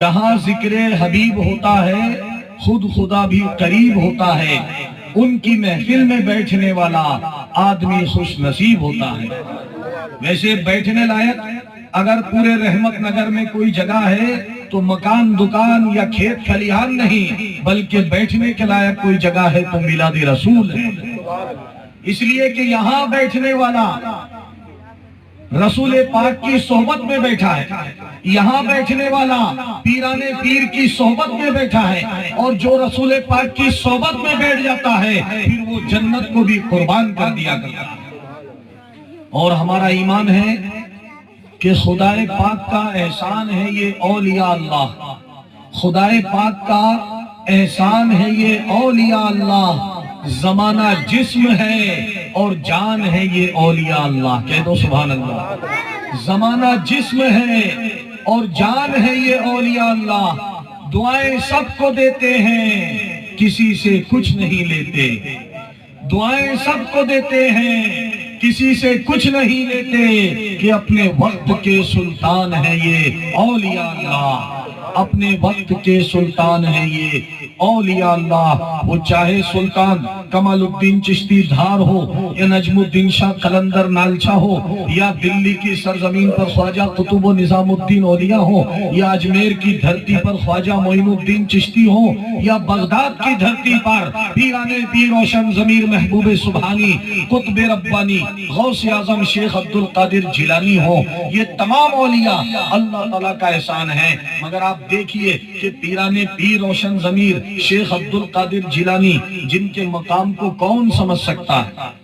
جہاں ذکر حبیب ہوتا ہے خود خدا بھی قریب ہوتا ہے، ان کی محفل میں بیٹھنے والا آدمی خوش نصیب ہوتا ہے۔ ویسے بیٹھنے لائق اگر پورے رحمت نگر میں کوئی جگہ ہے تو مکان دکان یا کھیت کھلیان نہیں، بلکہ بیٹھنے کے لائق کوئی جگہ ہے تو میلاد رسول ہے۔ اس لیے کہ یہاں بیٹھنے والا رسول پاک کی صحبت میں بیٹھا ہے، یہاں بیٹھنے والا پیران پیر کی صحبت میں بیٹھا ہے، اور جو رسول پاک کی صحبت میں بیٹھ جاتا ہے پھر وہ جنت کو بھی قربان کر دیا کرتا ہے۔ اور ہمارا ایمان ہے کہ خدا پاک کا احسان ہے یہ اولیاء اللہ، خدا پاک کا احسان ہے یہ اولیاء اللہ، زمانہ جسم ہے اور جان ہے یہ اولیاء اللہ، کہہ دو سبحان اللہ۔ زمانہ جسم ہے اور جان ہے یہ اولیاء اللہ، دعائیں سب کو دیتے ہیں کسی سے کچھ نہیں لیتے، دعائیں سب کو دیتے ہیں کسی سے کچھ نہیں لیتے، کہ اپنے وقت کے سلطان ہیں یہ اولیاء اللہ، اپنے وقت کے سلطان ہیں یہ اولیاء اللہ۔ وہ چاہے سلطان کمال الدین چشتی دھار ہو یا نجم الدین شاہ قلندر نالچا ہو، یا دلی کی سرزمین پر خواجہ قطب و نظام الدین اولیاء ہو، یا اجمیر کی دھرتی پر خواجہ معین الدین چشتی ہو، یا بغداد کی دھرتی پر پیران پیر روشن ضمیر محبوب سبحانی قطب ربانی غوث اعظم شیخ عبدالقادر جیلانی ہو، یہ تمام اولیاء اللہ تعالیٰ کا احسان ہے۔ مگر آپ دیکھیے کہ پیران پیر روشن ضمیر شیخ عبدالقادر جیلانی جن کے مقام کو کون سمجھ سکتا ہے؟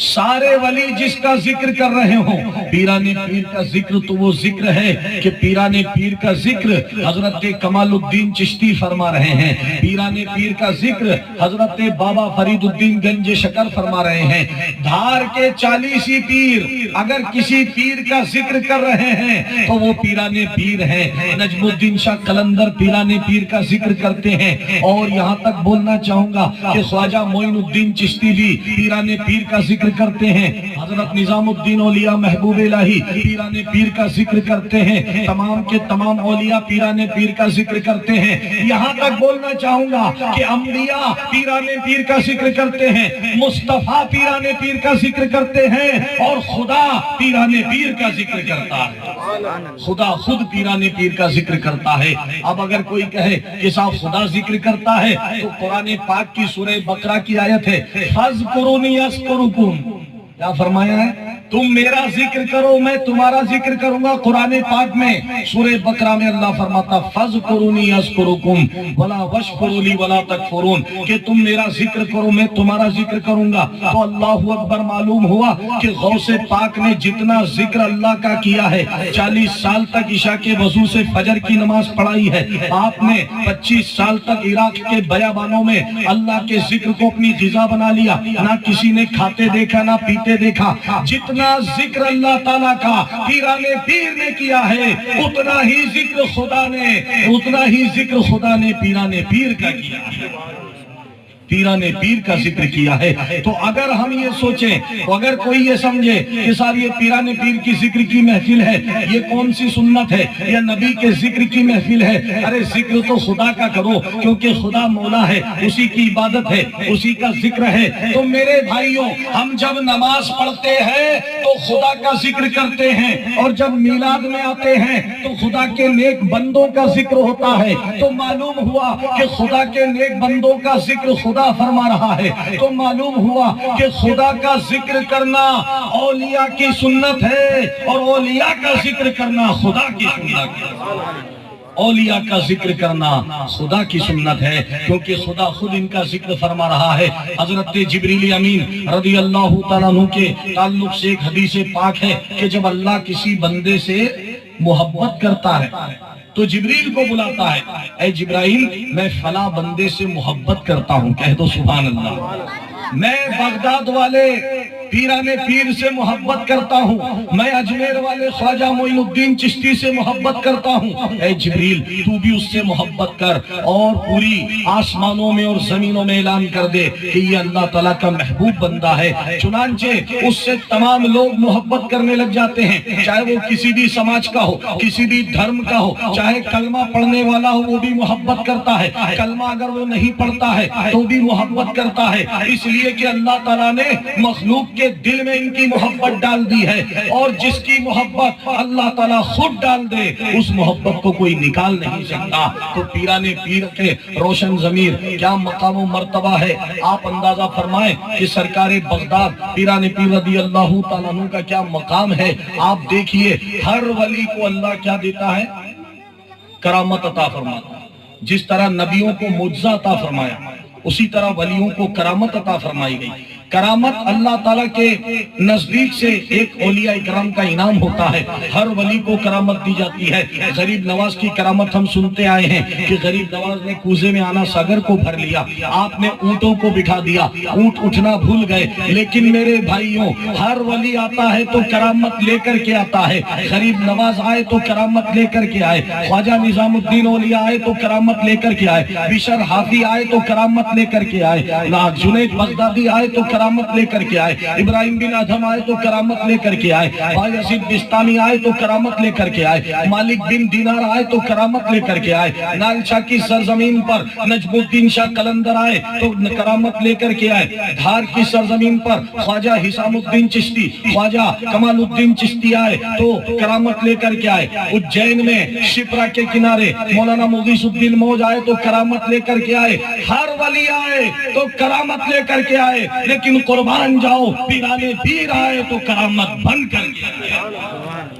سارے ولی جس کا ذکر کر رہے ہوں، پیران پیر کا ذکر تو وہ ذکر ہے کہ پیران پیر کا ذکر حضرت کمال الدین چشتی فرما رہے ہیں، پیران پیر کا ذکر حضرت بابا فرید الدین گنج شکر فرما رہے ہیں۔ دھار کے 40 پیر اگر کسی پیر کا ذکر کر رہے ہیں تو وہ پیران پیر ہیں۔ نجم الدین شاہ قلندر پیران پیر کا ذکر کرتے ہیں، اور یہاں تک بولنا چاہوں گا کہ خواجہ معین الدین چشتی بھی پیران پیر کا ذکر کرتے ہیں، حضرت نظام الدین اولیاء محبوب الہی پیران پیر کا ذکر کرتے ہیں، تمام کے تمام اولیاء پیران پیر کا ذکر کرتے ہیں۔ یہاں تک بولنا چاہوں گا کہ انبیاء پیران پیر کا ذکر کرتے ہیں، مصطفیٰ پیران پیر کا ذکر کرتے ہیں، اور خدا پیران پیر کا ذکر کرتا ہے، خدا خود پیران پیر کا ذکر کرتا ہے۔ اب اگر کوئی کہے کہ صاحب خدا ذکر کرتا ہے تو قرآن پاک کی سورہ بقرہ کی آیت ہے فَاذْكُرُونِي أَذْكُرُكُمْ، کیا فرمایا ہے؟ تم میرا ذکر کرو میں تمہارا ذکر کروں گا۔ قرآن پاک میں سورہ بقرہ میں اللہ فرماتا فَاذْكُرُونِي أَذْكُرُكُمْ وَلَا وَاشْكُرُوا لِي وَلَا تَكْفُرُونَ، کہ تم میرا ذکر کرو میں تمہارا ذکر کروں گا۔ تو اللہ اکبر معلوم ہوا کہ غوث پاک نے جتنا ذکر اللہ کا کیا ہے، 40 سال تک عشاء کے وضو سے فجر کی نماز پڑھائی ہے، آپ نے 25 سال تک عراق کے بیابانوں میں اللہ کے ذکر کو اپنی غذا بنا لیا، نہ کسی نے کھاتے دیکھا نہ پیتے دیکھا۔ جتنا ذکر اللہ تعالیٰ کا پیران پیر نے کیا ہے اتنا ہی ذکر خدا نے پیران پیر کا کیا ہے، پیران پیر کا ذکر کیا ہے۔ تو اگر ہم یہ سوچیں، اگر کوئی یہ سمجھے کہ ساری یہ پیران پیر کی ذکر کی محفل ہے، یہ کون سی سنت ہے یا نبی کے ذکر کی محفل ہے، ارے ذکر تو خدا کا کرو، کیونکہ خدا مولا ہے، اسی کی عبادت ہے، اسی کا ذکر ہے۔ تو میرے بھائیوں، ہم جب نماز پڑھتے ہیں تو خدا کا ذکر کرتے ہیں، اور جب میلاد میں آتے ہیں تو خدا کے نیک بندوں کا ذکر ہوتا ہے۔ تو معلوم ہوا کہ خدا کے نیک بندوں کا ذکر خدا فرما رہا ہے، تو معلوم ہوا کہ خدا کا ذکر کرنا اولیاء کی سنت ہے، اور اولیاء کا ذکر کرنا خدا کی سنت ہے۔ اولیاء کا ذکر کرنا خدا کی سنت ہے، کیونکہ خدا خود ان کا ذکر فرما رہا ہے۔ حضرت جبریل امین رضی اللہ تعالیٰ عنہ کے تعلق سے ایک حدیث پاک ہے کہ جب اللہ کسی بندے سے محبت کرتا ہے تو جبریل کو بلاتا ہے، اے جبرائیل میں فلاں بندے سے محبت کرتا ہوں، کہہ دو سبحان اللہ۔ میں بغداد والے پیرانے پیر سے محبت کرتا ہوں، میں اجمیر والے خواجہ معین الدین چشتی سے محبت کرتا ہوں۔ اے جبریل تو بھی اس سے محبت کر اور پوری آسمانوں میں اور زمینوں میں اعلان کر دے کہ یہ اللہ تعالیٰ کا محبوب بندہ ہے۔ چنانچہ اس سے تمام لوگ محبت کرنے لگ جاتے ہیں، چاہے وہ کسی بھی سماج کا ہو، کسی بھی دھرم کا ہو، چاہے کلمہ پڑھنے والا ہو وہ بھی محبت کرتا ہے، کلمہ اگر وہ نہیں پڑھتا ہے تو بھی محبت کرتا ہے، اس لیے کہ اللہ تعالیٰ نے مخلوق کے دل میں ان کی محبت ڈال دی ہے، اور جس کی محبت اللہ تعالیٰ خود ڈال دے اس محبت کو کوئی نکال نہیں سکتا۔ تو پیرانے پیر کے روشن ضمیر کیا مقام و مرتبہ ہے، آپ اندازہ فرمائیں کہ سرکار بغداد پیرانے پیر رضی اللہ تعالیٰ عنہ کا کیا مقام ہے۔ آپ دیکھیے ہر ولی کو اللہ کیا دیتا ہے، کرامت عطا فرماتا ہے۔ جس طرح نبیوں کو معجزہ عطا فرمایا اسی طرح ولیوں کو کرامت عطا فرمائی گئی۔ کرامت اللہ تعالیٰ کے نزدیک سے ایک اولیاء اکرام کا انعام ہوتا ہے، ہر ولی کو کرامت دی جاتی ہے۔ غریب نواز کی کرامت ہم سنتے آئے ہیں کہ غریب نواز نے کوزے میں آنا ساگر کو بھر لیا، آپ نے اونٹوں کو بٹھا دیا، اونٹ اٹھنا بھول گئے، لیکن میرے بھائیوں ہر ولی آتا ہے تو کرامت لے کر کے آتا ہے۔ غریب نواز آئے تو کرامت لے کر کے آئے، خواجہ نظام الدین اولیاء آئے تو کرامت لے کر کے آئے، بشر حافی آئے تو کرامت لے کر کے آئے، جنید بغدادی آئے تو کرامت لے کر کے آئے، ابراہیم بن ادھم آئے تو کرامت لے کر کے آئے، بھائی اسید بستانی آئے تو کرامت لے کر کے آئے، مالک بن دینار آئے تو کرامت لے کر کے آئے، نال شاہ کی سرزمین پر نجم الدین شاہ قلندر آئے تو کرامت لے کر کے آئے، دھار کی سرزمین پر خواجہ حسام الدین چشتی، خواجہ کمال الدین چشتی آئے تو کرامت لے کر کے آئے، اجین میں شپرا کے کنارے مولانا مغیث الدین موج آئے تو کرامت لے کر کے آئے، ہر ولی آئے تو کرامت لے کر کے آئے، لیکن قربان جاؤ پیرانے پیر آئے تو کرامت بن کر کے آئے،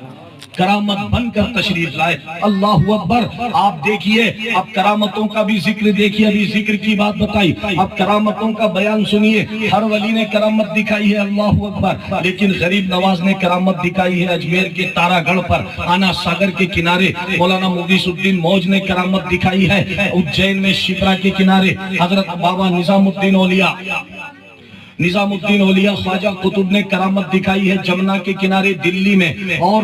کرامت بن کر تشریف لائے۔ اللہ اکبر۔ آپ دیکھیے اب کرامتوں کا بھی ذکر دیکھیے، ابھی ذکر کی بات بتائی، اب کرامتوں کا بیان سنیے۔ ہر ولی نے کرامت دکھائی ہے، اللہ اکبر، لیکن غریب نواز نے کرامت دکھائی ہے اجمیر کے تارا گڑھ پر، آنا ساگر کے کنارے مولانا مغیث الدین موج نے کرامت دکھائی ہے، اجین میں شپرا کے کنارے حضرت بابا نظام الدین اولیاء خواجہ قطب نے کرامت دکھائی ہے جمنا کے کنارے دلی میں، اور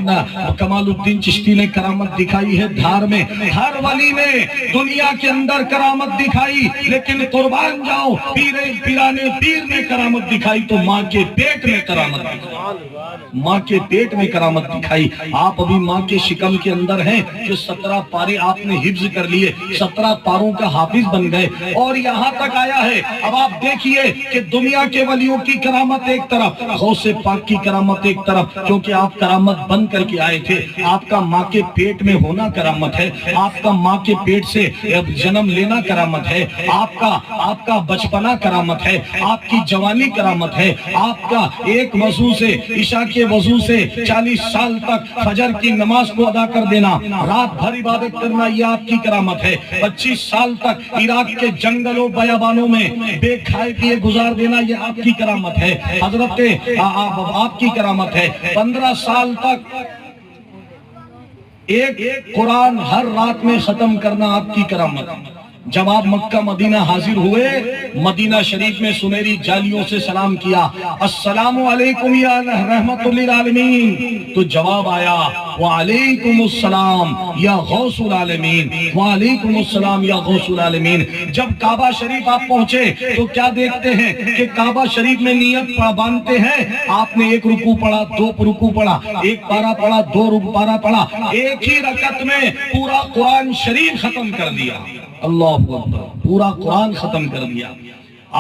کمال الدین چشتی نے کرامت دکھائی ہے دھار میں۔ ہر ولی نے دنیا کے اندر کرامت دکھائی، لیکن قربان جاؤ پیرانے پیر نے کرامت دکھائی تو ماں کے پیٹ میں کرامت دکھائی، ماں کے پیٹ میں کرامت دکھائی۔ آپ ابھی ماں کے شکم کے اندر ہیں جو 17 پارے آپ نے حفظ کر لیے، 17 پاروں کا حافظ بن گئے، اور یہاں تک آیا ہے۔ اب آپ دیکھیے کہ دنیا کے ولیوں کی کرامت ایک طرف، غوث پاک کی کرامت ایک طرف، کیونکہ آپ کرامت بن کر کے آئے تھے، آپ کا ماں کے پیٹ میں ہونا کرامت ہے، آپ کا ماں کے پیٹ سے جنم لینا کرامت ہے، آپ کا بچپنا کرامت ہے، آپ کی جوانی کرامت ہے، آپ کا ایک وضو سے عشاء کے وضو سے 40 سال تک فجر کی نماز کو ادا کر دینا، رات بھر عبادت کرنا، یہ آپ کی کرامت ہے، 25 سال تک عراق کے جنگلوں بیابانوں میں بے کھائے پیے گزار دینا، یہ آپ کی کرامت ہے، حضرت آپ کی کرامت ہے، 15 سال تک ایک قرآن ہر رات میں ختم کرنا آپ کی کرامت ہے۔ جب آپ مکہ مدینہ حاضر ہوئے، مدینہ شریف میں سنہری جالیوں سے سلام کیا، السلام علیکم یا رحمت للعالمین، تو جواب آیا وعلیکم السلام یا غوث العالمین، وعلیکم السلام یا غوث العالمین۔ جب کعبہ شریف آپ پہنچے تو کیا دیکھتے ہیں کہ کعبہ شریف میں نیت باندھتے ہیں، آپ نے ایک رکوع پڑھا، 2 رکوع پڑھا، 1 پارہ پڑھا، 2 پارہ پڑھا، ایک ہی رکعت میں پورا قرآن شریف ختم کر دیا، اللہ اکبر، پورا قرآن ختم کر دیا۔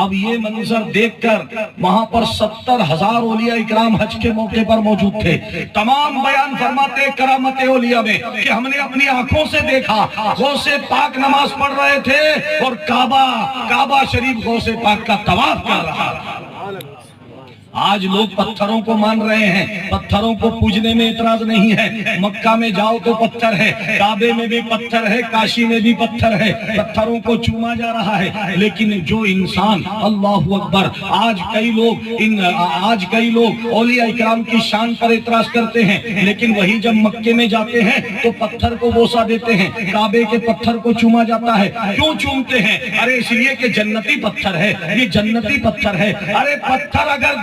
اب یہ منظر دیکھ کر وہاں پر 70,000 اولیاء اکرام حج کے موقع پر موجود تھے، تمام بیان فرماتے کرامت اولیاء میں کہ ہم نے اپنی آنکھوں سے دیکھا غوث پاک نماز پڑھ رہے تھے اور کعبہ شریف غوث پاک کا طواف کر رہا تھا۔ آج لوگ پتھروں کو مان رہے ہیں، پتھروں کو پوجنے میں اعتراض نہیں ہے، مکہ میں جاؤ تو پتھر ہے، کعبے میں بھی پتھر ہے، کاشی میں بھی پتھر ہے، پتھروں کو چوما جا رہا ہے، لیکن جو انسان، اللہ اکبر، آج کئی لوگ اولیاء اکرام کی شان پر اعتراض کرتے ہیں، لیکن وہی جب مکے میں جاتے ہیں تو پتھر کو بوسہ دیتے ہیں، کعبے کے پتھر کو چوما جاتا ہے۔ کیوں چومتے ہیں؟ ارے اس لیے کہ جنتی پتھر ہے، یہ جنتی پتھر ہے۔ ارے پتھر اگر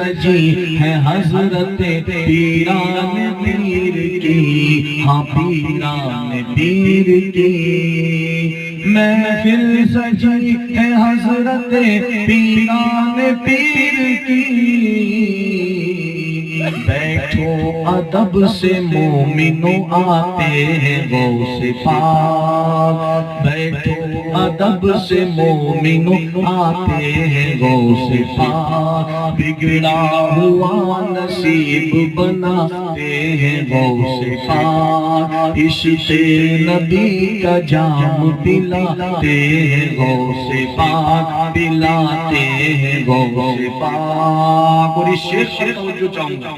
سجی ہے حضرت پیران پیر کی، ہاں پیران پیر کی محفل سجی ہے حضرت پیران پیر کی، بیٹھو ادب سے مومنوں آتے ہیں غوث پاک، بیٹھو ادب سے مومنوں آتے ہیں غوث پاک، بگڑا ہوا نصیب بناتے ہیں غوث پاک، عشق نبی کا جام پلاتے ہیں غوث پاک، پلاتے ہیں غوث پاک۔ اور اس شعر سے توجہ چاہوں گا،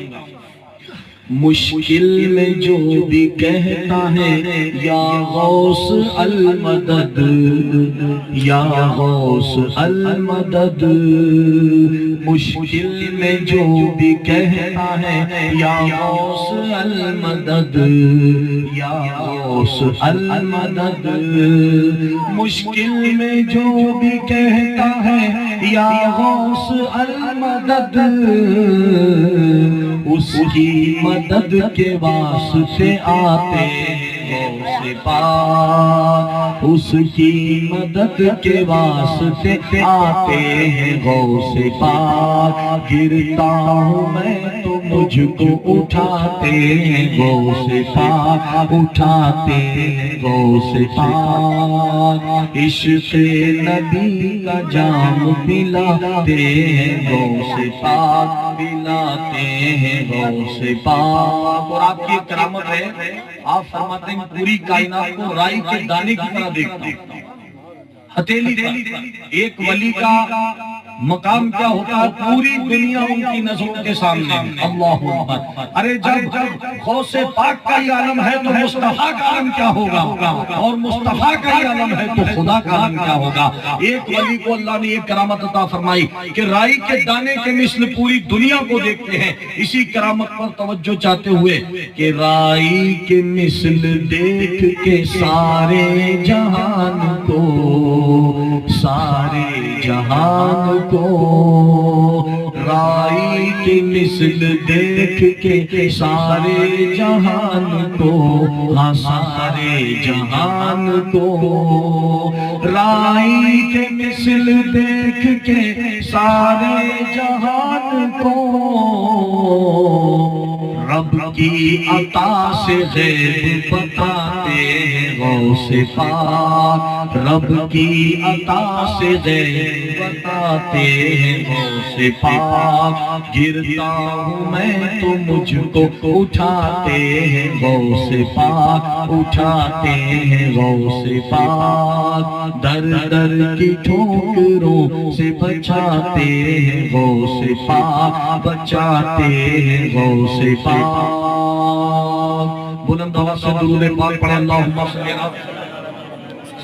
مشکل میں جو بھی کہتا ہے یا غوث المدد، یا غوث المدد، مشکل میں جو بھی کہتا ہے یا غوث المدد، یا غوث المدد، مشکل میں جو بھی کہتا ہے یا غوث المدد، اس کی مدد کے واسطے آتے ہیں غوث پاک، اس کی مدد کے واسطے آتے ہیں غوث پاک، گرتا ہوں میں تو مجھ کو اٹھاتے ہیں غوث پاک، اٹھاتے ہیں غوث پاک، عشق نبی کا جام پلاتے ہیں غوث پاک، پلاتے ہیں غوث پاک۔ اور آپ کی کرامت ہے، آپ فرماتے ہیں پوری کائنات کو رائی کے دانے کی طرح دیکھتا ہوں، ہتھیلی پر ایک ولی کا مقام کیا ہوتا ہے، پوری دنیا ان کی نظروں کے سامنے۔ اللہ اکبر، ارے جب غوث پاک کا یہ عالم ہے تو مصطفیٰ کا عالم کیا ہوگا، اور مصطفیٰ کا یہ عالم ہے تو خدا کا عالم کیا ہوگا۔ ایک ولی کو اللہ نے ایک کرامت عطا فرمائی کہ رائی کے دانے کے مثل پوری دنیا کو دیکھتے ہیں۔ اسی کرامت پر توجہ چاہتے ہوئے کہ رائی کے مثل دیکھ کے سارے جہان کو، سارے جہان کو، رائی کی مثل دیکھ کے سارے جہان کو، ہاں سارے جہان کو، رائی کے مثل دیکھ کے سارے جہان کو، رب کی عطا سے غیب بتاتے ہیں غوث پاک، رب کی عطا سے غیب بتاتے ہیں غوث پاک، گرتا ہوں میں تو مجھ کو اٹھاتے ہیں غوث پاک، اٹھاتے ہیں غوث پاک، در در کی ٹھوکروں سے بچاتے ہیں غوث پاک، بچاتے ہیں غوث پاک۔ بلند آواز سے درود پاک پڑھیں، اللہم صلی علی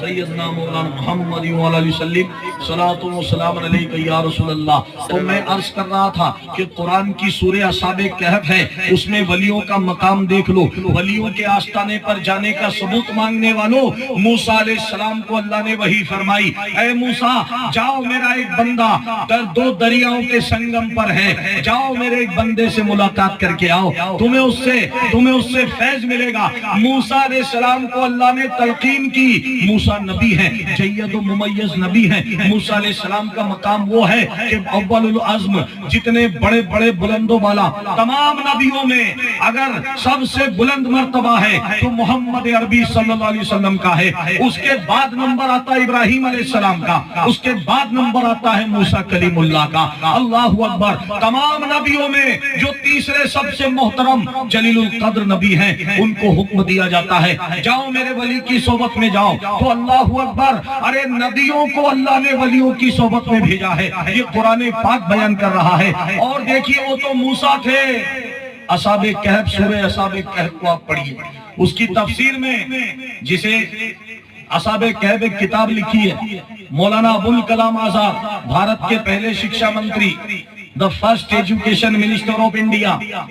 سیدنا مولانا محمد وعلی آلہ وسلم، صلاۃ و سلام علیک یا رسول اللہ۔ تو میں عرض کر رہا تھا کہ قرآن کی سورہ اصحاب کہف ہے، اس میں ولیوں کا مقام دیکھ لو۔ ولیوں کے آستانے پر جانے کا ثبوت مانگنے والوں، موسیٰ علیہ السلام کو اللہ نے وحی فرمائی، اے موسیٰ جاؤ، میرا ایک بندہ دو دریاؤں کے سنگم پر ہے، جاؤ میرے ایک بندے سے ملاقات کر کے آؤ، تمہیں اس سے فیض ملے گا۔ موسیٰ علیہ السلام کو اللہ نے تلقین کی، موسیٰ نبی ہے، جید و ممیز نبی ہے۔ موسیٰ علیہ السلام کا مقام وہ ہے کہ اول العزم، جتنے بڑے بڑے بلند و بالا تمام نبیوں میں اگر سب سے بلند مرتبہ ہے تو محمد عربی صلی اللہ علیہ وسلم کا ہے، اس کے بعد نمبر آتا ہے ابراہیم علیہ السلام کا، اس کے بعد نمبر آتا ہے موسیٰ کلیم اللہ کا۔ اللہ اکبر، تمام نبیوں میں جو تیسرے سب سے محترم جلیل القدر نبی ہیں، ان کو حکم دیا جاتا ہے جاؤ میرے ولی کی صحبت میں جاؤ۔ تو اللہ اکبر، ارے نبیوں کو اللہ نے ولیوں کی صحبت میں بھیجا ہے، یہ قرآن پاک بیان کر رہا ہے۔ اور دیکھیے وہ تو موسیٰ تھے، اصحاب کہف، سورہ اصحاب کہف کو آپ پڑھیے، اس کی تفسیر میں جسے اصحاب کہف ایک کتاب لکھی ہے مولانا ابوالکلام آزاد، بھارت کے پہلے شکشا منتری، The first education minister of India,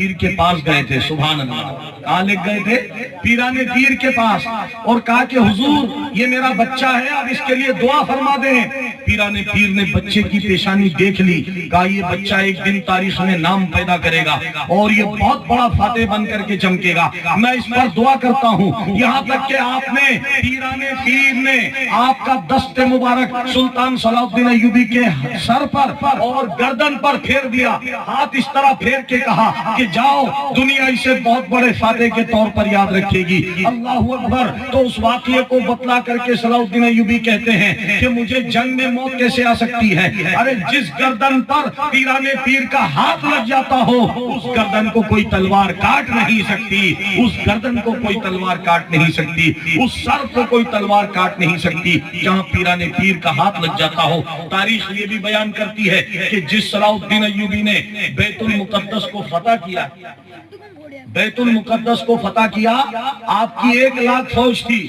پیر کے پاس گئے تھے، سبحان اللہ، کہاں لے گئے تھے؟ پیرانے پیر کے پاس، اور کہا کہ حضور یہ میرا بچہ ہے، اب اس کے لیے دعا فرما دیں۔ پیرانے پیر نے بچے کی پیشانی دیکھ لی، کہا یہ بچہ ایک دن تاریخ میں نام پیدا کرے گا اور یہ بہت بڑا فاتح بن کر کے چمکے گا، میں اس پر دعا کرتا ہوں۔ یہاں تک کہ آپ نے پیرانے پیر نے آپ کا دست مبارک سلطان صلاح الدین ایوبی کے سر پر اور گردن پر پھیر دیا، ہاتھ اس طرح پھیر کے کہا کہ جاؤ، دنیا اسے بہت بڑے فاتح کے طور پر یاد رکھے گی۔ اللہ اکبر۔ تو اس واقعے کو بتلا کر کے صلاح الدین ایوبی کہتے ہیں کہ مجھے جنگ میں موت کیسے آ سکتی ہے؟ ارے جس گردن پر پیرانے پیر کا ہاتھ لگ جاتا ہو اس گردن کو کوئی تلوار کاٹ نہیں سکتی، اس گردن کو کوئی تلوار کاٹ نہیں سکتی، اس سر کو کوئی تلوار کاٹ نہیں سکتی جہاں پیرانے پیر کا ہاتھ لگ جاتا ہو۔ تاریخ یہ بھی بیان کرتی ہے کہ جس صلاح الدین ایوبی نے بیت المقدس کو فتح کیا، بیت المقدس کو فتح کیا، آپ کی 1,00,000 فوج تھی،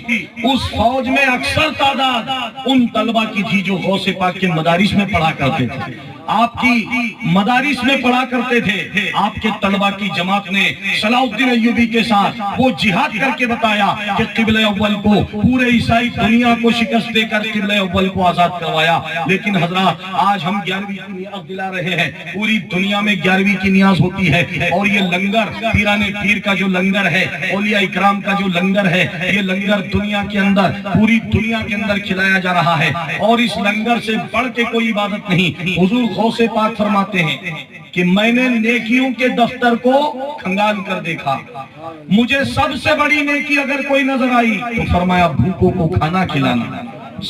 اس فوج میں اکثر تعداد ان طلبہ کی تھی جو غوث پاک کے مدارس میں پڑھا کرتے تھے، آپ کی مدارس میں پڑھا کرتے تھے۔ آپ کے طلبہ کی جماعت نے صلاح الدین ایوبی کے ساتھ وہ جہاد کر کے بتایا کہ قبلہ اول کو، پورے عیسائی دنیا کو شکست دے کر قبلہ اول کو آزاد کروایا۔ لیکن حضرات آج ہم 11ویں کی نیاز دلا رہے ہیں، پوری دنیا میں 11ویں کی نیاز ہوتی ہے، اور یہ لنگر پیرانے پیر کا جو لنگر ہے، اولیاء اکرام کا جو لنگر ہے، یہ لنگر دنیا کے اندر، پوری دنیا کے اندر کھلایا جا رہا ہے، اور اس لنگر سے بڑھ کے کوئی عبادت نہیں۔ حضور غوث پاک فرماتے ہیں کہ میں نے نیکیوں کے دفتر کو کھنگال کر دیکھا، مجھے سب سے بڑی نیکی اگر کوئی نظر آئی تو فرمایا بھوکوں کو کھانا کھلانا،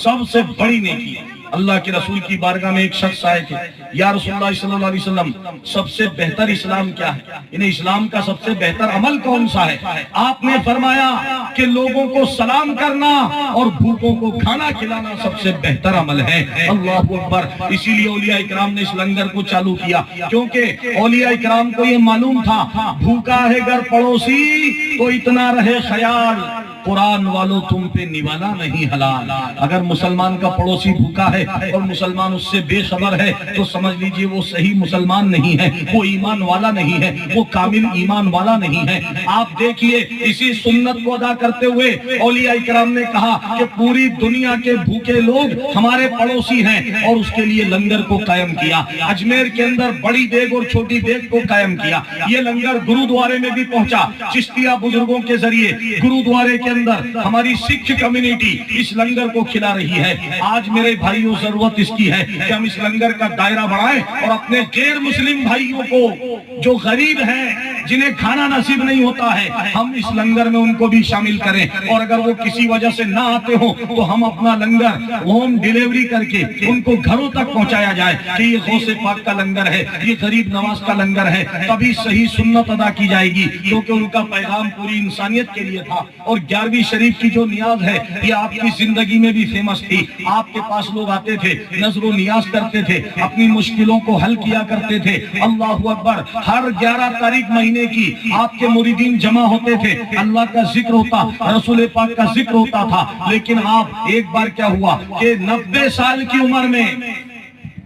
سب سے بڑی نیکی۔ اللہ کے رسول کی بارگاہ میں ایک شخص آئے تھے، یا رسول اللہ صلی اللہ علیہ وسلم سب سے بہتر اسلام کیا ہے؟ انہیں اسلام کا سب سے بہتر عمل کون سا ہے؟ آپ نے فرمایا کہ لوگوں کو سلام کرنا اور بھوکوں کو کھانا کھلانا سب سے بہتر عمل ہے۔ اللہ اکبر۔ اسی لیے اولیاء اکرام نے اس لنگر کو چالو کیا، کیونکہ اولیاء اکرام کو یہ معلوم تھا بھوکا ہے گر پڑوسی تو اتنا رہے خیال، قرآن والو تم پہ نوالا نہیں حلال۔ اگر مسلمان کا پڑوسی بھوکا ہے اور مسلمان اس سے بے خبر ہے تو سمجھ لیجئے وہ صحیح مسلمان نہیں ہے، وہ ایمان والا نہیں ہے، وہ کامل ایمان والا نہیں ہے۔ آپ دیکھیے اسی سنت کو ادا کرتے ہوئے اولیاء اکرام نے کہا کہ پوری دنیا کے بھوکے لوگ ہمارے پڑوسی ہیں، اور اس کے لیے لنگر کو قائم کیا۔ اجمیر کے اندر بڑی دیگ اور چھوٹی دیگ کو قائم کیا۔ یہ لنگر گرودوارے میں بھی پہنچا، چشتیہ بزرگوں کے ذریعے گرودوارے کے اندر ہماری سکھ کمیونٹی اس لنگر کو کھلا رہی ہے۔ آج میرے بھائیوں ضرورت اس کی ہے کہ ہم اس لنگر کا دائرہ بڑھائیں اور اپنے غیر مسلم بھائیوں کو جو غریب ہیں، جنہیں کھانا نصیب نہیں ہوتا ہے، ہم اس لنگر میں ان کو بھی شامل کریں، اور اگر وہ کسی وجہ سے نہ آتے ہوں تو ہم اپنا لنگر ہوم ڈیلیوری کر کے ان کو گھروں تک پہنچایا جائے کہ یہ غوث پاک کا لنگر ہے، یہ غریب نواز کا لنگر ہے، تبھی صحیح سنت ادا کی جائے گی، کیونکہ ان کا پیغام پوری انسانیت کے لیے تھا۔ اور 11ویں شریف کی جو نیاز ہے یہ آپ کی زندگی میں بھی فیمس تھی۔ آپ کے پاس لوگ آتے تھے، نظر و نیاز کرتے تھے، اپنی مشکلوں کو حل کیا کرتے تھے۔ اللہ اکبر۔ ہر 11 تاریخ مہینے کی آپ کے مریدین جمع ہوتے تھے، اللہ کا ذکر ہوتا، رسول پاک کا ذکر ہوتا تھا۔ لیکن آپ ایک بار کیا ہوا کہ 90 سال کی عمر میں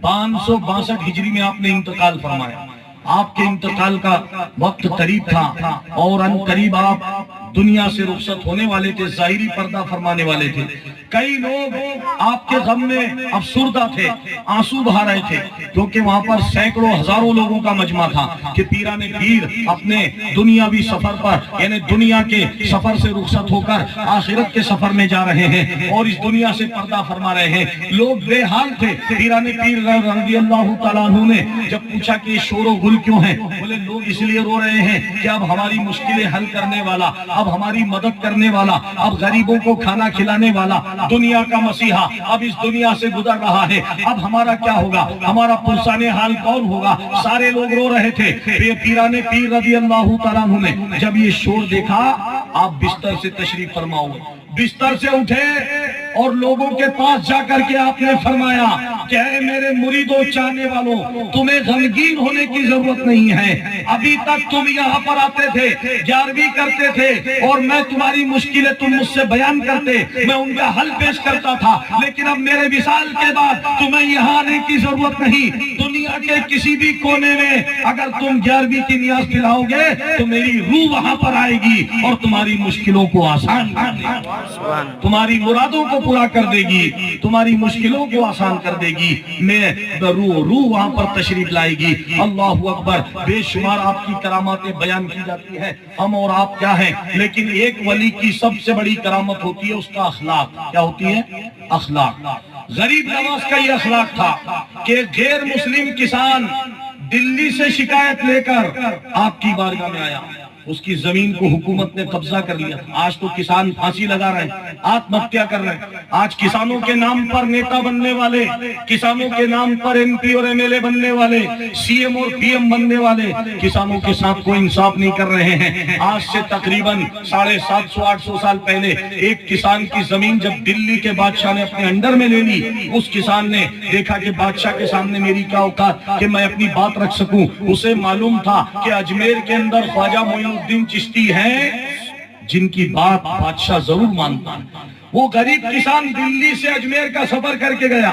562 ہجری میں آپ نے انتقال فرمایا۔ آپ کے انتقال کا وقت قریب تھا اور ان قریب آپ دنیا سے رخصت ہونے والے تھے، ظاہری پردہ فرمانے والے تھے۔ کئی لوگ آپ کے غم میں افسردہ تھے، آنسو بہا رہے تھے، کیونکہ وہاں پر سینکڑوں ہزاروں لوگوں کا مجمع تھا کہ پیران پیر اپنے دنیاوی سفر پر، یعنی دنیا کے سفر سے رخصت ہو کر آخرت کے سفر میں جا رہے ہیں اور اس دنیا سے پردہ فرما رہے ہیں۔ لوگ بے حال تھے۔ پیران پیر رضی اللہ تعالیٰ عنہ نے جب پوچھا کہ یہ شور و غل کیوں ہیں، بولے لوگ اس لیے رو رہے ہیں کہ اب ہماری مشکلیں حل کرنے والا، اب ہماری مدد کرنے والا، اب غریبوں کو کھانا کھلانے والا، دنیا کا مسیحا اب اس دنیا سے گزر رہا ہے، اب ہمارا کیا ہوگا، ہمارا پرسان حال کون ہوگا۔ سارے لوگ رو رہے تھے۔ پیران پیر رضی اللہ تعالیٰ عنہ نے جب یہ شور دیکھا، آپ بستر سے تشریف فرماؤ، بستر سے اٹھے اور لوگوں کے پاس جا کر کے آپ نے فرمایا کہ اے میرے مریدوں چاہنے والوں، تمہیں غمگین ہونے کی ضرورت نہیں ہے۔ ابھی تک تم یہاں پر آتے تھے، 11ویں کرتے تھے اور میں تمہاری مشکلیں تم مجھ سے بیان کرتے، میں ان کا حل پیش کرتا تھا، لیکن اب میرے وصال کے بعد تمہیں یہاں آنے کی ضرورت نہیں۔ دنیا کے کسی بھی کونے میں اگر تم 11ویں کی نیاز پلاؤ گے تو میری روح وہاں پر آئے گی اور تمہاری مشکلوں کو آسان کر دے گی، تمہاری مرادوں کو پورا کر دے گی، تمہاری مشکلوں کو آسان کر دے گی۔ میں روح وہاں پر تشریف لائے گی۔ اللہ اکبر، بے شمار آپ کی کراماتیں بیان کی جاتی ہے، ہم اور آپ کیا ہیں، لیکن ایک ولی کی سب سے بڑی کرامت ہوتی ہے اس کا اخلاق۔ کیا ہوتی ہے؟ اخلاق۔ غریب نواز کا یہ اخلاق تھا کہ غیر مسلم کسان دلی سے شکایت لے کر آپ کی بارگاہ میں آیا، اس کی زمین کو حکومت نے قبضہ کر لیا۔ آج تو کسان پھانسی لگا رہے ہیں، آتم ہتیا کر رہے ہیں۔ آج کسانوں کے نام پر نیتا بننے والے، کسانوں کے نام پر ایم پی اور ایم ایل اے بننے والے، سی ایم اور پی ایم بننے والے کسانوں کے ساتھ کوئی انصاف نہیں کر رہے ہیں۔ آج سے تقریباً 750-800 سال پہلے ایک کسان کی زمین جب دلی کے بادشاہ نے اپنے انڈر میں لے لی، اس کسان نے دیکھا کہ بادشاہ کے سامنے میری کیا اوقات کہ میں اپنی بات رکھ سکوں۔ اسے معلوم تھا کہ اجمیر کے اندر خواجہ معین الدین چشتی ہیں جن کی بات بادشاہ ضرور مانتا ہے۔ وہ غریب کسان دلی سے اجمیر کا سفر کر کے گیا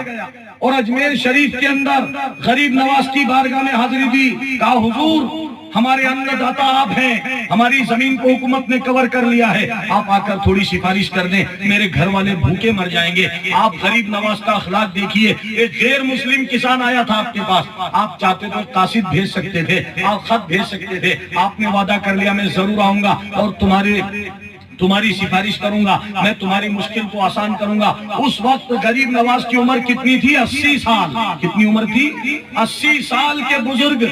اور اجمیر شریف کے اندر غریب نواز کی بارگاہ میں حاضری دی، کہا حضور ہمارے اندر داتا آپ ہیں، ہماری زمین کو حکومت نے کور کر لیا ہے، آپ آ کر تھوڑی سفارش کر دیں، میرے گھر والے بھوکے مر جائیں گے۔ آپ غریب نواز کا اخلاق دیکھیے، ایک غیر مسلم کسان آیا تھا آپ کے پاس، آپ چاہتے تو قاصد بھیج سکتے تھے، آپ خط بھیج سکتے تھے، آپ نے وعدہ کر لیا میں ضرور آؤں گا اور تمہاری سفارش کروں گا، میں تمہاری مشکل کو آسان کروں گا۔ اس وقت غریب نواز کی عمر کتنی تھی؟ 80 سال۔ کتنی عمر تھی؟ 80 سال کے بزرگ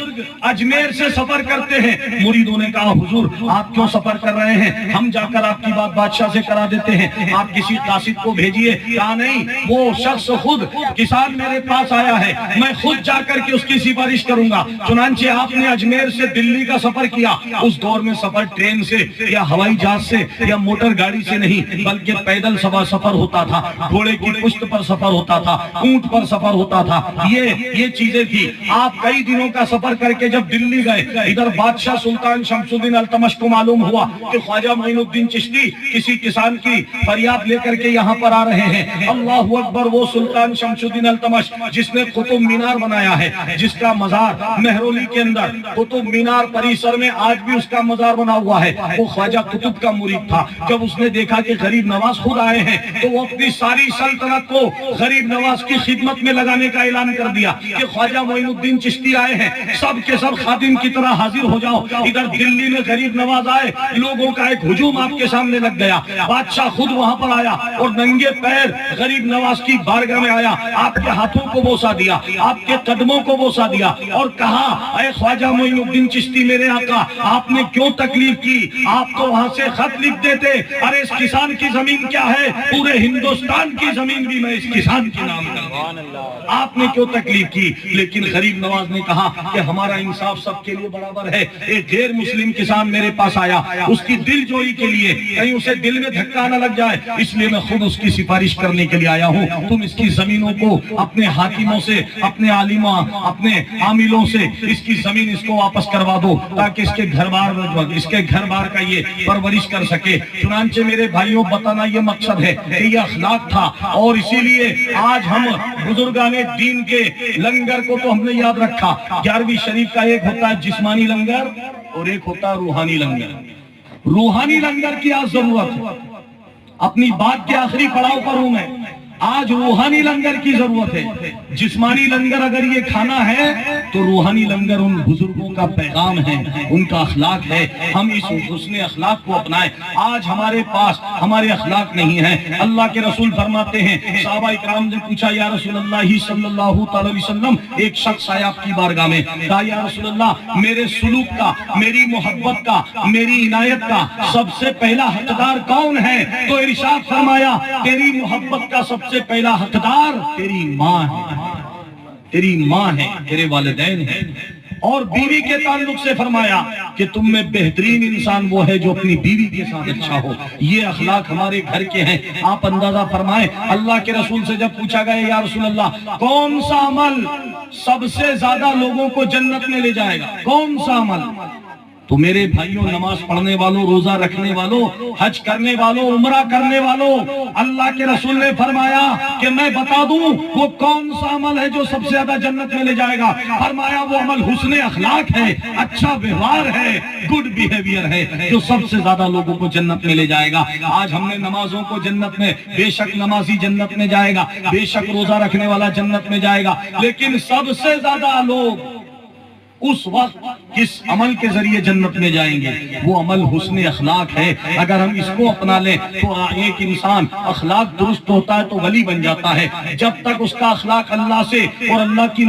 اجمیر سے سفر کرتے ہیں۔ مریدوں نے کہا حضور آپ کیوں سفر کر رہے ہیں، ہم جا کر آپ کی بات بادشاہ سے کرا دیتے ہیں، آپ کسی قاصد کو بھیجیے۔ کہا نہیں، وہ شخص خود کسان میرے پاس آیا ہے، میں خود جا کر کے اس کی سفارش کروں گا۔ چنانچہ آپ نے اجمیر سے دلی کا سفر کیا۔ اس دور میں سفر ٹرین سے یا ہوائی جہاز سے یا موٹر گاڑی سے نہیں بلکہ پیدل سفر ہوتا تھا، گھوڑے کی پشت پر سفر ہوتا تھا، اونٹ پر سفر ہوتا تھا، یہ چیزیں تھی۔ آپ کئی دنوں کا سفر کر کے جب دلی گئے، ادھر بادشاہ سلطان شمس الدین التمش کو معلوم ہوا کہ خواجہ معین الدین چشتی کسی کسان کی فریاد لے کر کے یہاں پر آ رہے ہیں۔ اللہ اکبر، وہ سلطان شمس الدین التمش جس نے قطب مینار بنایا ہے، جس کا مزار مہرولی کے اندر قطب مینار پریسر میں آج بھی اس کا مزار بنا ہوا ہے، وہ خواجہ قطب کا مرید تھا۔ جب اس نے دیکھا کہ غریب نواز خود آئے ہیں تو وہ اپنی ساری سلطنت کو غریب نواز کی خدمت میں لگانے کا اعلان کر دیا کہ خواجہ معین الدین چشتی آئے ہیں، سب کے سب خادم کی طرح حاضر ہو جاؤ۔ ادھر دلی میں غریب نواز آئے، لوگوں کا ایک ہجوم آپ کے سامنے لگ گیا۔ بادشاہ خود وہاں پر آیا اور ننگے پیر غریب نواز کی بارگاہ میں آیا، آپ کے ہاتھوں کو بوسا دیا، آپ کے قدموں کو بوسا دیا اور کہا اے خواجہ معین الدین چشتی میرے آقا، آپ نے کیوں تکلیف کی، آپ تو وہاں سے خط لکھ دیتے، ارے اس کسان کی زمین کیا ہے، پورے ہندوستان کی زمین بھی میں اس کسان کی نام کر دوں، آپ نے کیوں تکلیف کی۔ لیکن غریب نواز نے کہا کہ ہمارا انصاف سب کے لیے برابر ہے، ایک غیر مسلم کسان میرے پاس آیا، اس کی دل جوئی کے لیے کہیں اسے دل میں دھکا نہ لگ جائے، اس لیے میں خود اس کی سفارش کرنے کے لیے آیا ہوں، تم اس کی زمینوں کو اپنے حاکموں سے، اپنے عالموں، اپنے عاملوں سے اس کی زمین اس کو واپس کروا دو تاکہ اس کے گھر بار کا یہ پرورش کر سکے۔ چنانچہ میرے بھائیوں بتانا یہ مقصد ہے کہ یہ اخلاق تھا، اور اسی لیے آج ہم بزرگان دین کے لنگر کو تو ہم نے یاد رکھا۔ 11ویں شریف کا ایک ہوتا ہے جسمانی لنگر اور ایک ہوتا ہے روحانی لنگر۔ روحانی لنگر کی آج ضرورت ہے، اپنی بات کے آخری پڑاؤ پر ہوں میں، آج روحانی لنگر کی ضرورت ہے۔ جسمانی لنگر اگر یہ کھانا ہے تو روحانی لنگر ان بزرگوں کا پیغام ہے، ان کا اخلاق ہے، ہم اس حسن اخلاق کو اپنائیں۔ آج ہمارے پاس ہمارے اخلاق نہیں ہیں۔ اللہ کے رسول فرماتے ہیں، صحابہ اکرام نے پوچھا یا رسول اللہ صلی اللہ علیہ وسلم، ایک شخص آیا آپ کی بارگاہ میں، کہا یا رسول اللہ میرے سلوک کا، میری محبت کا، میری عنایت کا سب سے پہلا حقدار کون ہے؟ تو ارشاد فرمایا تیری محبت کا سب سے پہلا حقدار تیری ماں ہے، تیری ماں ہے، تیرے والدین ہیں۔ اور بیوی کے تعلق سے فرمایا کہ تم میں بہترین انسان وہ ہے جو اپنی بیوی کے ساتھ اچھا ہو۔ یہ اخلاق ہمارے گھر کے ہیں۔ آپ اندازہ فرمائیں، اللہ کے رسول سے جب پوچھا گیا یا رسول اللہ کون سا عمل سب سے زیادہ لوگوں کو جنت میں لے جائے گا، کون سا عمل؟ تو میرے بھائیوں، نماز پڑھنے والوں، روزہ رکھنے والوں، حج کرنے والوں، عمرہ کرنے والوں، اللہ کے رسول نے فرمایا کہ میں بتا دوں وہ کون سا عمل ہے جو سب سے زیادہ جنت میں لے جائے گا؟ فرمایا وہ عمل حسن اخلاق ہے، اچھا ویوہار ہے، گڈ بیہیویئر ہے، جو سب سے زیادہ لوگوں کو جنت میں لے جائے گا۔ آج ہم نے نمازوں کو جنت میں، بے شک نمازی جنت میں جائے گا، بے شک روزہ رکھنے والا جنت میں جائے گا، لیکن سب سے زیادہ لوگ اس وقت کس عمل کے ذریعے جنت میں جائیں گے؟ وہ عمل حسن اخلاق ہے۔ اگر ہم اس کو اپنا لیں تو ایک انسان اخلاق درست ہوتا ہے تو ولی بن جاتا ہے۔ جب تک اس کا اخلاق اللہ سے اور اللہ کی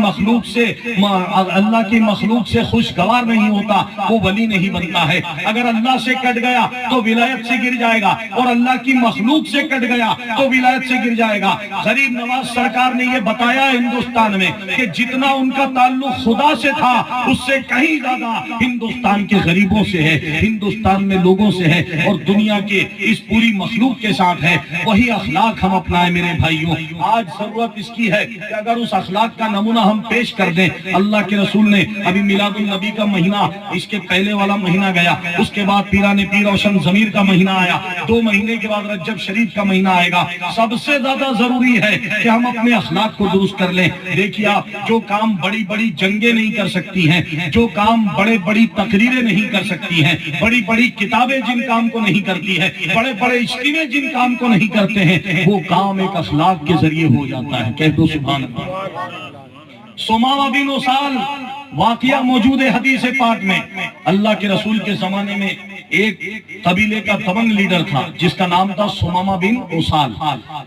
مخلوق سے خوشگوار نہیں ہوتا وہ ولی نہیں بنتا ہے۔ اگر اللہ سے کٹ گیا تو ولایت سے گر جائے گا، اور اللہ کی مخلوق سے کٹ گیا تو ولایت سے گر جائے گا۔ غریب نواز سرکار نے یہ بتایا ہندوستان میں کہ جتنا ان کا تعلق خدا سے تھا اس سے کہیں زیادہ ہندوستان کے غریبوں سے ہے، ہندوستان میں لوگوں سے ہے، اور دنیا کے اس پوری مخلوق کے ساتھ ہے۔ وہی اخلاق ہم اپنائیں میرے بھائیوں۔ آج ضرورت اس کی ہے کہ اگر اس اخلاق کا نمونہ ہم پیش کر دیں۔ اللہ کے رسول نے ابھی میلاد النبی کا مہینہ، اس کے پہلے والا مہینہ گیا، اس کے بعد پیران پیر روشن ضمیر کا مہینہ آیا، 2 مہینے کے بعد رجب شریف کا مہینہ آئے گا۔ سب سے زیادہ ضروری ہے کہ ہم اپنے اخلاق کو درست کر لیں۔ دیکھیے آپ، جو کام بڑی بڑی جنگیں نہیں کر سکتی ہیں، جو کام بڑے بڑی تقریریں نہیں کر سکتی ہیں، بڑی بڑی کتابیں جن کام کو نہیں کرتی ہیں، بڑے بڑے اجتماع جن کام کو نہیں کرتے ہیں، وہ کام ایک اخلاق کے ذریعے ہو جاتا ہے۔ کہہ دو سبحان اللہ۔ ثمامہ بن اسال واقعہ موجود ہے حدیث پاک میں۔ اللہ کے رسول کے زمانے میں ایک قبیلے کا دبنگ لیڈر تھا جس کا نام تھا ثمامہ بن اسال۔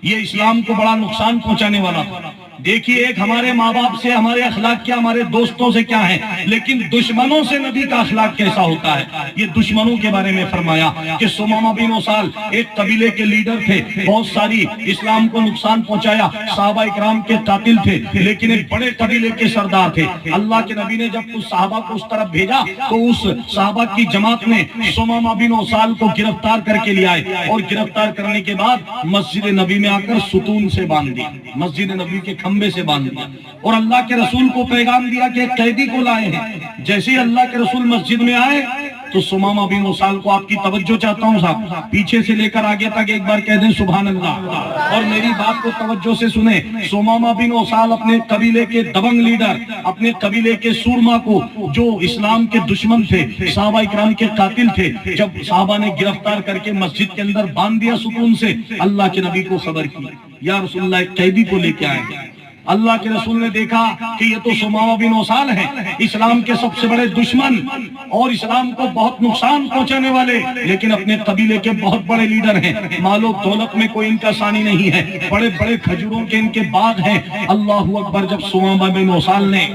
یہ اسلام کو بڑا نقصان پہنچانے والا تھا۔ دیکھیے، ایک ہمارے ماں باپ سے ہمارے اخلاق کیا، ہمارے دوستوں سے کیا ہیں، لیکن دشمنوں سے نبی کا اخلاق کیسا ہوتا ہے، یہ دشمنوں کے بارے میں فرمایا کہ ثمامہ بن اسال ایک قبیلے کے لیڈر تھے، بہت ساری اسلام کو نقصان پہنچایا، صحابہ اکرام کے قاتل تھے، لیکن ایک بڑے قبیلے کے سردار تھے۔ اللہ کے نبی نے جب کچھ صحابہ کو اس طرف بھیجا تو اس صحابہ کی جماعت نے ثمامہ بن اسال کو گرفتار کر کے لے آئے، اور گرفتار کرنے کے بعد مسجد نبی میں آ کر ستون سے باندھ دیا، مسجد نبی کے کھمبے سے باندھ دیا، اور اللہ کے رسول کو پیغام دیا کہ ایک قیدی کو لائے ہیں۔ جیسے ہی اللہ کے رسول مسجد میں آئے تو ثمامہ بن اسال کو، آپ کی توجہ چاہتا ہوں صاحب، پیچھے سے لے کر آگے تک ایک بار کہہ دیں سبحان اللہ، اور میری بات کو توجہ سے سنیں۔ ثمامہ بن اسال اپنے قبیلے کے دبنگ لیڈر، اپنے قبیلے کے سورما کو، جو اسلام کے دشمن تھے، صحابہ اکرام کے قاتل تھے، جب صحابہ نے گرفتار کر کے مسجد کے اندر باندھ دیا ستون سے، اللہ کے نبی کو خبر کی، یا رسول اللہ ایک قیدی کو لے کے آئے۔ اللہ کے رسول نے دیکھا کہ یہ تو ثمامہ بن اسال ہیں، اسلام کے سب سے بڑے دشمن اور اسلام کو بہت نقصان پہنچانے والے، لیکن اپنے قبیلے کے بہت بڑے لیڈر ہیں، مال و دولت میں کوئی ان کا ثانی نہیں ہے، بڑے بڑے کھجوروں کے ان کے باغ ہیں۔ اللہ اکبر۔ جب ثمامہ بن اسال نے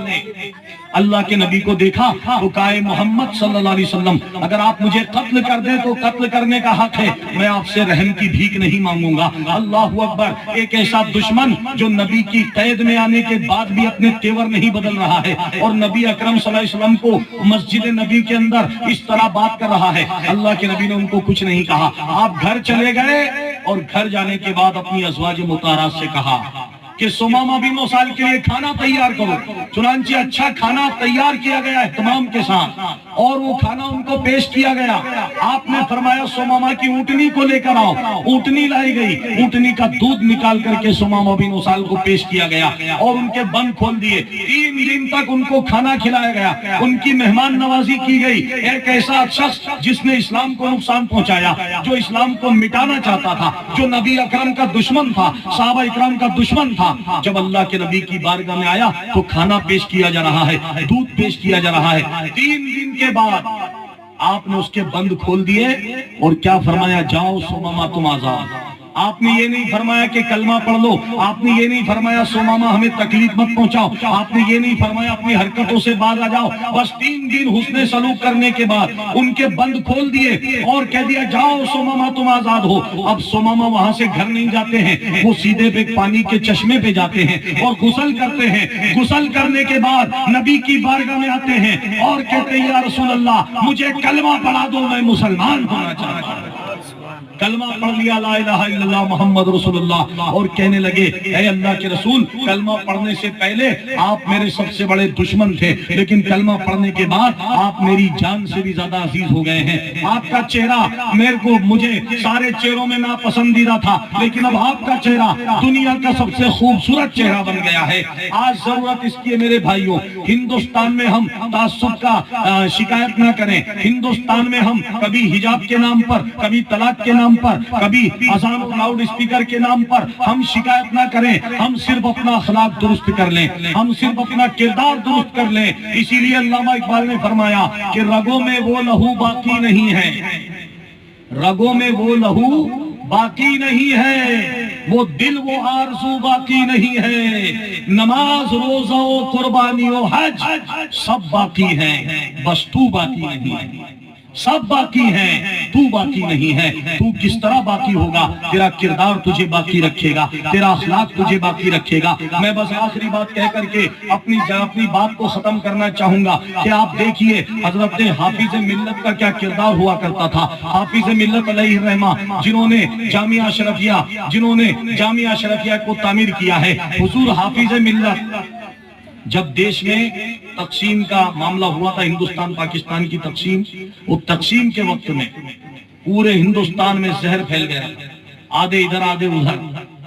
اللہ کے نبی کو دیکھا تو کہا، محمد صلی اللہ علیہ وسلم، اگر آپ مجھے قتل کر دیں تو قتل کرنے کا حق ہے، میں آپ سے رحم کی بھیک نہیں مانگوں گا۔ اللہ اکبر۔ ایک ایسا دشمن جو نبی کی قید میں آنے کے بعد بھی اپنے تیور نہیں بدل رہا ہے، اور نبی اکرم صلی اللہ علیہ وسلم کو مسجد نبی کے اندر اس طرح بات کر رہا ہے، اللہ کے نبی نے ان کو کچھ نہیں کہا۔ آپ گھر چلے گئے، اور گھر جانے کے بعد اپنی ازواج مطہرات سے کہا کہ ثمامہ بن اسال کے لیے کھانا تیار کرو۔ چنانچہ اچھا کھانا تیار کیا گیا اہتمام کے ساتھ، اور وہ کھانا ان کو پیش کیا گیا۔ آپ نے فرمایا ثمامہ کی اونٹنی کو لے کر آؤ، اونٹنی لائی گئی، اونٹنی کا دودھ نکال کر کے ثمامہ بن اسال کو پیش کیا گیا، اور ان کے بند کھول دیے۔ 3 دن تک ان کو کھانا کھلایا گیا، ان کی مہمان نوازی کی گئی۔ ایک ایسا شخص جس نے اسلام کو نقصان پہنچایا، جو اسلام کو مٹانا چاہتا تھا، جو نبی اکرم کا دشمن تھا، صحابہ اکرام کا دشمن تھا، جب اللہ کے نبی کی بارگاہ میں آیا تو کھانا پیش کیا جا رہا ہے، دودھ پیش کیا جا رہا ہے۔ 3 دن کے بعد آپ نے اس کے بند کھول دیے، اور کیا فرمایا، جاؤ ثمامہ تم آزاد۔ آپ نے یہ نہیں فرمایا کہ کلمہ پڑھ لو، آپ نے یہ نہیں فرمایا ثمامہ ہمیں تکلیف مت پہنچاؤ، آپ نے یہ نہیں فرمایا اپنی حرکتوں سے باز آ جاؤ۔ بس 3 دن حسن سلوک کرنے کے بعد ان کے بند کھول دیے، اور کہہ دیا، جاؤ ثمامہ تم آزاد ہو۔ اب ثمامہ وہاں سے گھر نہیں جاتے ہیں، وہ سیدھے پہ پانی کے چشمے پہ جاتے ہیں اور غسل کرتے ہیں۔ غسل کرنے کے بعد نبی کی بارگاہ میں آتے ہیں اور کہتے ہیں، یا رسول اللہ، مجھے کلمہ پڑھا دو، میں مسلمان ہونا چاہتا ہوں۔ کلمہ پڑھ لیا لا الہ الا اللہ محمد رسول اللہ، اور کہنے لگے اے اللہ کے رسول، کلمہ پڑھنے سے پہلے آپ میرے سب سے بڑے دشمن تھے، لیکن کلمہ پڑھنے کے بعد آپ میری جان سے بھی زیادہ عزیز ہو گئے ہیں۔ آپ کا چہرہ مجھے سارے چہروں میں ناپسندیدہ تھا، لیکن اب آپ کا چہرہ دنیا کا سب سے خوبصورت چہرہ بن گیا ہے۔ آج ضرورت اس کی ہے میرے بھائیوں، ہندوستان میں ہم تعصب کا شکایت نہ کریں۔ ہندوستان میں ہم کبھی حجاب کے نام پر، کبھی طلاق کے نام پر، کبھی اذان اور لاؤڈ اسپیکر کے نام پر ہم شکایت نہ کریں۔ ہم صرف اپنا اخلاق درست کر لیں، ہم صرف اپنا کردار درست کر لیں۔ اسی لیے علامہ اقبال نے فرمایا کہ رگوں میں وہ لہو باقی نہیں ہے، رگوں میں وہ لہو باقی نہیں ہے، وہ دل وہ آرزو باقی نہیں ہے، نماز روزہ و قربانی و حج سب باقی ہیں، بس تو باقی نہیں ہے۔ سب باقی ہیں، تو باقی نہیں ہے۔ تو کس طرح باقی ہوگا؟ تیرا کردار تجھے باقی رکھے گا، تیرا اخلاق تجھے باقی رکھے گا۔ میں بس آخری بات کہہ کر کے اپنی بات کو ختم کرنا چاہوں گا کہ آپ دیکھیے حضرت حافظ ملت کا کیا کردار ہوا کرتا تھا۔ حافظ ملت علیہ الرحمہ جنہوں نے جامعہ اشرفیہ کو تعمیر کیا ہے، حضور حافظ ملت جب دیش میں تقسیم کا معاملہ ہوا تھا، ہندوستان پاکستان کی تقسیم، وہ تقسیم کے وقت میں پورے ہندوستان میں زہر پھیل گیا، آدھے ادھر آدھے ادھر،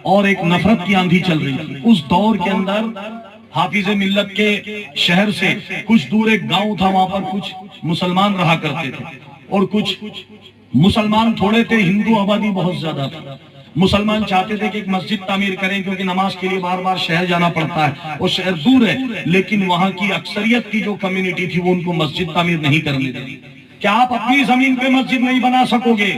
اور ایک نفرت کی آندھی چل رہی تھی۔ اس دور کے اندر حافظ ملت کے شہر سے کچھ دور ایک گاؤں تھا، وہاں پر کچھ مسلمان رہا کرتے تھے، اور کچھ مسلمان تھوڑے تھے، ہندو آبادی بہت زیادہ تھا۔ مسلمان چاہتے تھے کہ ایک مسجد تعمیر کریں، کیونکہ نماز کے لیے بار بار شہر جانا پڑتا ہے، وہ شہر دور ہے، لیکن وہاں کی اکثریت کی جو کمیونٹی تھی وہ ان کو مسجد تعمیر نہیں کرنے دی۔ کہ آپ اپنی زمین پہ مسجد نہیں بنا سکو گے،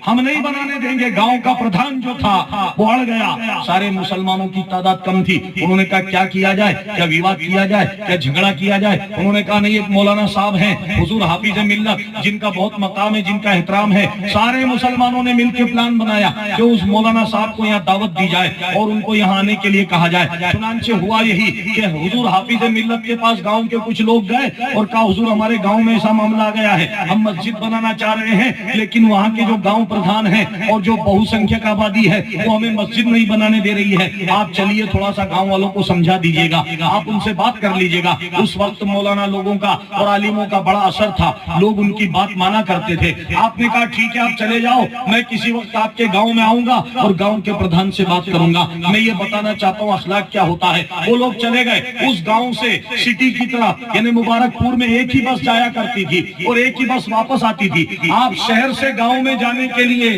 ہم نہیں بنانے دیں گے۔ گاؤں کا پردھان جو تھا وہ اڑ گیا، سارے مسلمانوں کی تعداد کم تھی، انہوں نے کہا کیا کیا جائے، کیا ویواد کیا جائے، کیا جھگڑا کیا جائے۔ انہوں نے کہا نہیں، ایک مولانا صاحب ہیں حضور حافظ ملت، جن کا بہت مقام ہے، جن کا احترام ہے۔ سارے مسلمانوں نے مل کے پلان بنایا کہ اس مولانا صاحب کو یہاں دعوت دی جائے اور ان کو یہاں آنے کے لیے کہا جائے۔ چنانچہ ہوا یہی کہ حضور حافظ ملت کے پاس گاؤں کے کچھ لوگ گئے اور کہا حضور ہمارے گاؤں میں ایسا معاملہ آ گیا ہے، ہم مسجد بنانا چاہ رہے ہیں، لیکن وہاں کے جو گاؤں پردھان ہیں اور جو بہو سنکھیک آبادی ہے وہ ہمیں مسجد نہیں بنانے دے رہی ہے، آپ چلیے تھوڑا سا گاؤں والوں کو سمجھا دیجئے گا، آپ ان سے بات کر لیجئے گا۔ اس وقت مولانا لوگوں کا اور عالموں کا بڑا اثر تھا، لوگ ان کی بات مانا کرتے تھے۔ آپ نے کہا ٹھیک ہے آپ چلے جاؤ، میں کسی وقت آپ کے گاؤں میں آؤں گا اور گاؤں کے پردھان سے بات کروں گا۔ میں یہ بتانا چاہتا ہوں اخلاق کیا ہوتا ہے۔ وہ لوگ چلے گئے، اس گاؤں سے سٹی کی طرف یعنی مبارک پور میں ایک ہی بس جایا کرتی تھی اور ایک ہی بس واپس آتی تھی۔ آپ شہر سے گاؤں میں جانے کے لیے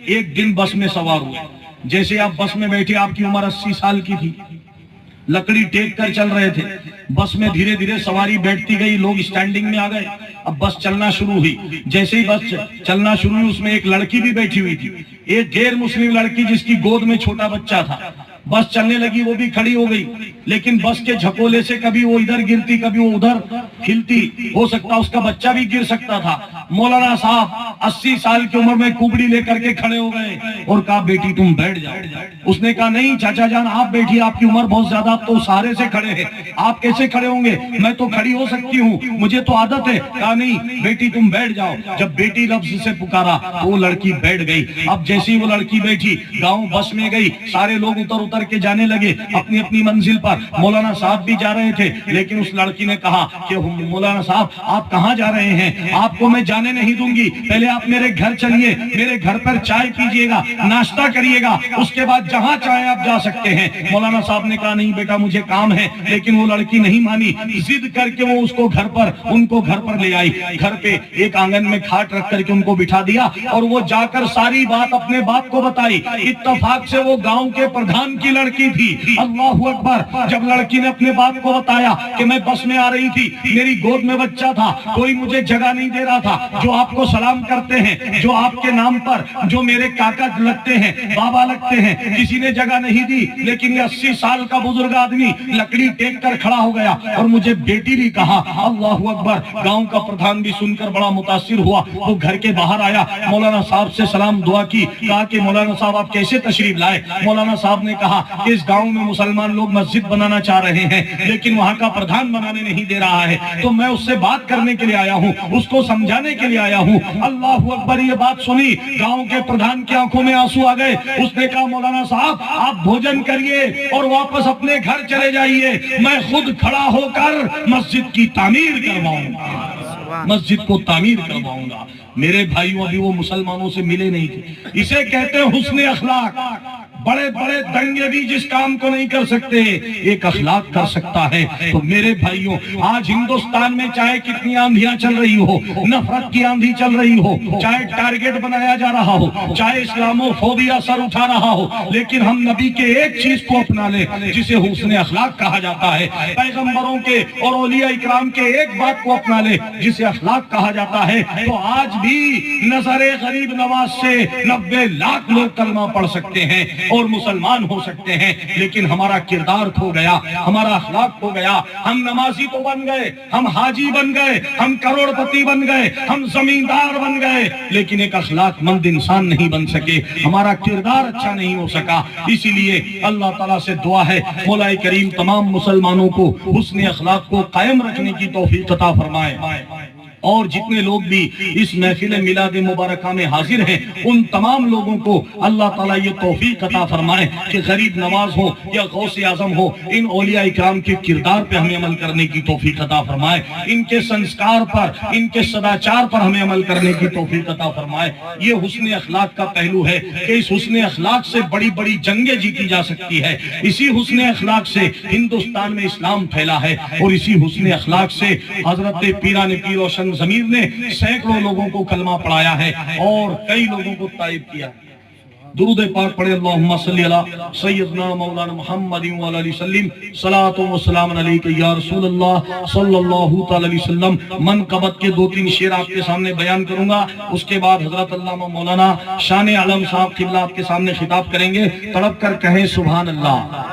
ایک دن بس میں سوار ہوئے، جیسے آپ بس میں بیٹھے، آپ کی عمر 80 سال کی تھی، لکڑی ٹیک کر چل رہے تھے، بس میں دھیرے دھیرے سواری بیٹھتی گئی، لوگ اسٹینڈنگ میں آ گئے، اب بس چلنا شروع ہوئی۔ جیسے ہی بس چلنا شروع ہوئی اس میں ایک لڑکی بھی بیٹھی ہوئی تھی، ایک غیر مسلم لڑکی جس کی گود میں چھوٹا بچہ تھا۔ بس چلنے لگی، وہ بھی کھڑی ہو گئی، لیکن بس کے جھکولے سے کبھی وہ ادھر گرتی کبھی وہ ادھر ہلتی، ہو سکتا اس کا بچہ بھی گر سکتا تھا۔ مولانا صاحب 80 سال کی عمر میں کوبڑی لے کر کے کھڑے ہو گئے اور کہا بیٹی تم بیٹھ جاؤ۔ اس نے کہا نہیں چاچا جان آپ بیٹھیے، آپ کی عمر بہت زیادہ، آپ تو سہارے سے کھڑے ہیں، آپ کیسے کھڑے ہوں گے، میں تو کھڑی ہو سکتی ہوں، مجھے تو عادت ہے۔ کہا نہیں بیٹی تم بیٹھ جاؤ۔ جب بیٹی لفظ سے پکارا تو وہ لڑکی بیٹھ گئی۔ اب جیسی وہ لڑکی بیٹھی، گاؤں بس میں گئی، سارے لوگ اتر کے جانے لگے اپنی اپنی منزل پر۔ مولانا صاحب بھی جا رہے تھے، لیکن اس لڑکی نے کہا کہ مولانا صاحب آپ کہاں جا رہے ہیں، آپ کو میں جانے نہیں دوں گی، پہلے آپ میرے گھر چلیے، میرے گھر پر چائے پیجیے گا، ناشتہ کریے گا، اس کے بعد جہاں چاہے آپ جا سکتے ہیں۔ مولانا صاحب نے کہا نہیں بیٹا مجھے کام ہے، لیکن وہ لڑکی نہیں مانی، ضد کر کے وہ اس کو ان کو گھر پر لے آئی۔ گھر پہ ایک آنگن میں کھاٹ رکھ کر کے ان کو بٹھا دیا اور وہ جا کر ساری بات اپنے باپ کو بتائی۔ اتفاق سے وہ گاؤں کے پردھان کی لڑکی تھی۔ اللہ اکبر! جب لڑکی نے اپنے باپ کو بتایا کہ میں بس میں آ رہی تھی، میری گود میں بچہ تھا، کوئی مجھے جگہ نہیں دے رہا تھا، جو آپ کو سلام کرتے ہیں، جو آپ کے نام پر جو میرے کاکا لگتے ہیں، بابا لگتے ہیں، کسی نے جگہ نہیں دی، لیکن یہ 80 سال کا بزرگ آدمی لکڑی ٹیک کر کھڑا ہو گیا اور مجھے بیٹی بھی کہا۔ اللہ اکبر! گاؤں کا پردھان بھی سن کر بڑا متاثر ہوا، وہ گھر کے باہر آیا، مولانا صاحب سے سلام دعا کی، کہا کہ مولانا صاحب آپ کیسے تشریف لائے؟ مولانا صاحب نے کہا کہا کہ اس گاؤں میں مسلمان لوگ مسجد بنانا چاہ رہے ہیں لیکن وہاں کا پردھان بنانے نہیں دے رہا ہے، تو میں اس سے بات کرنے کے لیے آیا ہوں، اس کو سمجھانے کے لیے آیا ہوں۔ اللہ اکبر! یہ بات سنی، گاؤں کے پردھان کی آنکھوں میں آنسو آ گئے۔ اس نے کہا مولانا صاحب آپ بھوجن کریے اور واپس اپنے گھر چلے جائیے، میں خود کھڑا ہو کر مسجد کی تعمیر کرواؤں گا، مسجد کو تعمیر کرواؤں گا۔ میرے بھائیوں ابھی وہ مسلمانوں سے ملے نہیں تھے۔ اسے کہتے ہیں حسن اخلاق۔ بڑے بڑے دنگے بھی جس کام کو نہیں کر سکتے ایک اخلاق کر سکتا ہے۔ تو میرے بھائیوں آج ہندوستان میں چاہے کتنی آندھیاں چل رہی ہو، نفرت کی آندھی چل رہی ہو، چاہے ٹارگٹ بنایا جا رہا ہو، چاہے اسلامو فوبیا سر اٹھا رہا ہو، لیکن ہم نبی کے ایک چیز کو اپنا لیں جسے حسن اخلاق کہا جاتا ہے، پیغمبروں کے اور اولیاء اکرام کے ایک بات کو اپنا لیں جسے اخلاق کہا جاتا ہے، تو آج بھی نظر غریب نواز سے 90 لاکھ لوگ کلمہ پڑھ سکتے ہیں اور مسلمان ہو سکتے ہیں، لیکن ہمارا کردار کھو گیا، ہمارا اخلاق کھو گیا۔ ہم نمازی تو بن گئے، ہم حاجی بن گئے، ہم کروڑ پتی بن گئے، ہم زمیندار بن گئے، لیکن ایک اخلاق مند انسان نہیں بن سکے، ہمارا کردار اچھا نہیں ہو سکا۔ اسی لیے اللہ تعالیٰ سے دعا ہے مولا کریم تمام مسلمانوں کو حسن اخلاق کو قائم رکھنے کی توفیق عطا فرمائے، اور جتنے لوگ بھی اس محفل میلاد مبارکہ میں حاضر ہیں ان تمام لوگوں کو اللہ تعالیٰ یہ توفیق عطا فرمائے کہ غریب نواز ہو یا غوث اعظم ہو، ان اولیاء اکرام کے کردار پر ہمیں عمل کرنے کی توفیق عطا فرمائے، ان کے سنسکار پر، ان کے صداچار پر ہمیں عمل کرنے کی توفیق عطا فرمائے۔ یہ حسن اخلاق کا پہلو ہے کہ اس حسن اخلاق سے بڑی بڑی جنگیں جیتی جا سکتی ہے، اسی حسن اخلاق سے ہندوستان میں اسلام پھیلا ہے، اور اسی حسن اخلاق سے حضرت پیران پیر روشن ضمیر نے سینکڑوں لوگوں کو کلمہ پڑھایا ہے اور کئی لوگوں کو تائب کیا۔ درود پاک پڑھے، اللہم صلی علی سیدنا مولانا محمد وعلی وسلم، صلاۃ و سلام علیک یا رسول اللہ صلی اللہ تعالی علیہ وسلم۔ منقبت کے 2-3 شعر آپ کے سامنے بیان کروں گا، اس کے بعد حضرت علامہ مولانا شان عالم صاحب قبلہ آپ کے سامنے خطاب کریں گے، تڑپ کر کہیں سبحان اللہ۔